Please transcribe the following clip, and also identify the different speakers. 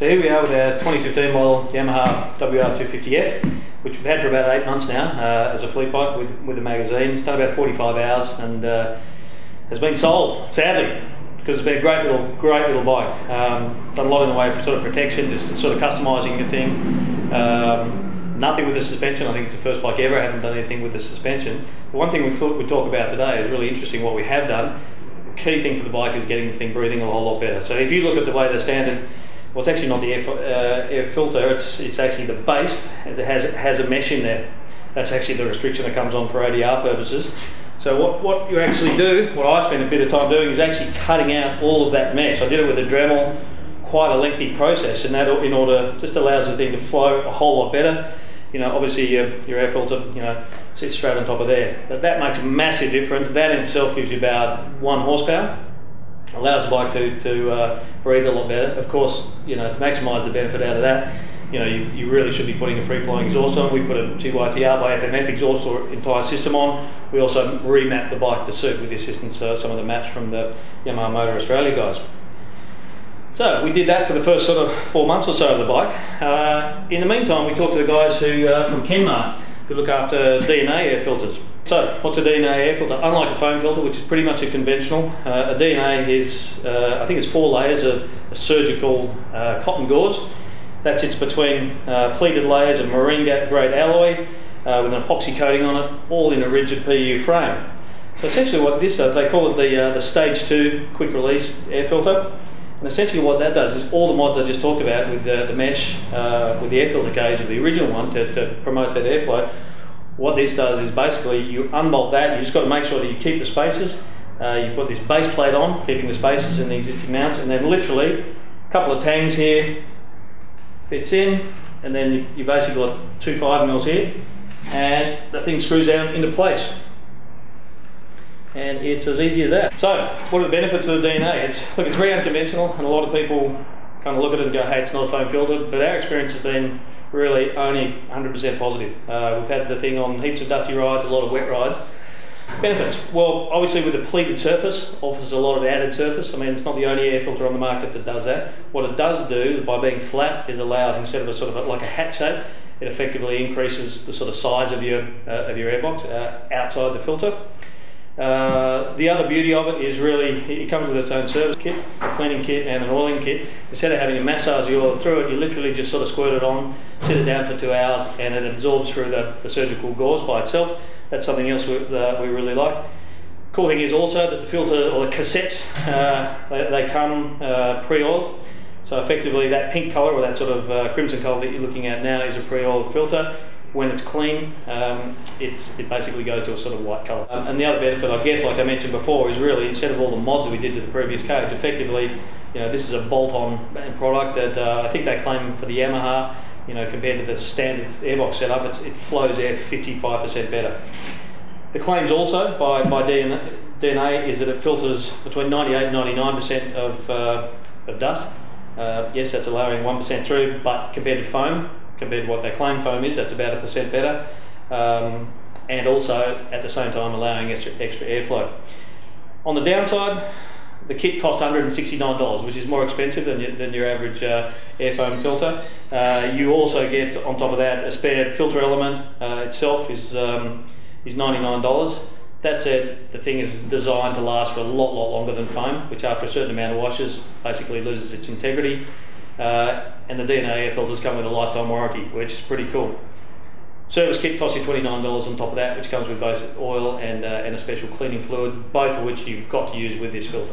Speaker 1: So here we are with our 2015 model Yamaha WR250F, which we've had for about 8 months now as a fleet bike with a magazine. It's done about 45 hours and has been sold, sadly, because it's been a great little bike. Done a lot in the way of sort of protection, just sort of customising the thing. Nothing with the suspension. I think it's the first bike ever I haven't done anything with the suspension. The one thing we thought we'd talk about today is really interesting what we have done. The key thing for the bike is getting the thing breathing a whole lot better. So if you look at the way the standard, well, it's actually not the air filter, it's actually the base. It has a mesh in there. That's actually the restriction that comes on for ADR purposes. So what you actually do, what I spend a bit of time doing, is actually cutting out all of that mesh. I did it with a Dremel, quite a lengthy process, and that in order just allows the thing to flow a whole lot better. You know, obviously your air filter, you know, sits straight on top of there. But that makes a massive difference. That in itself gives you about 1 horsepower. Allows the bike to breathe a lot better. Of course, you know, to maximise the benefit out of that, you know, you really should be putting a free-flowing exhaust on. We put a GYTR by FMF exhaust or entire system on. We also remapped the bike to suit with the assistance of some of the maps from the Yamaha Motor Australia guys. So we did that for the first sort of 4 months or so of the bike. In the meantime, we talked to the guys who from Kenmar, who look after DNA air filters. So what's a DNA air filter? Unlike a foam filter, which is pretty much a conventional, a DNA is, I think it's 4 layers of a surgical cotton gauze. That sits between pleated layers of marine grade alloy with an epoxy coating on it, all in a rigid PU frame. So essentially what this is, they call it the stage 2 quick release air filter. And essentially what that does is all the mods I just talked about with the mesh, with the air filter cage of the original one to promote that airflow, what this does is basically you unbolt that. You just got to make sure that you keep the spaces. You put this base plate on, keeping the spaces in the existing mounts, and then literally a couple of tangs here fits in, and then you basically got 2 5mm here, and the thing screws down into place. And it's as easy as that. So, what are the benefits of the DNA? It's very unconventional, and a lot of people kind of look at it and go, hey, it's not a foam filter, but our experience has been really only 100% positive. We've had the thing on heaps of dusty rides, a lot of wet rides. Benefits, well, obviously with a pleated surface, offers a lot of added surface. I mean, it's not the only air filter on the market that does that. What it does do, by being flat, is allows, instead of a sort of like a hat shape, it effectively increases the sort of size of your airbox outside the filter. The other beauty of it is really, it comes with its own service kit, a cleaning kit and an oiling kit. Instead of having to massage the oil through it, you literally just sort of squirt it on, sit it down for 2 hours, and it absorbs through the surgical gauze by itself. That's something else we really like. Cool thing is also that the filter, or the cassettes, they come pre-oiled. So effectively that pink colour, or that sort of crimson colour that you're looking at now, is a pre-oiled filter. When it's clean, it basically goes to a sort of white colour. And the other benefit, I guess, like I mentioned before, is really, instead of all the mods that we did to the previous cage, effectively, you know, this is a bolt-on product that I think they claim for the Yamaha, you know, compared to the standard airbox setup, it flows air 55% better. The claims also by DNA is that it filters between 98 and 99% of dust. Yes, that's allowing 1% through, but compared to foam, compared to what they claim foam is, that's about 1% better, and also at the same time allowing extra airflow. On the downside, the kit cost $169, which is more expensive than your average air foam filter. You also get, on top of that, a spare filter element itself is $99. That said, the thing is designed to last for a lot longer than foam, which after a certain amount of washes basically loses its integrity. And the DNA air filters come with a lifetime warranty, which is pretty cool. Service kit costs you $29 on top of that, which comes with both oil and a special cleaning fluid, both of which you've got to use with this filter.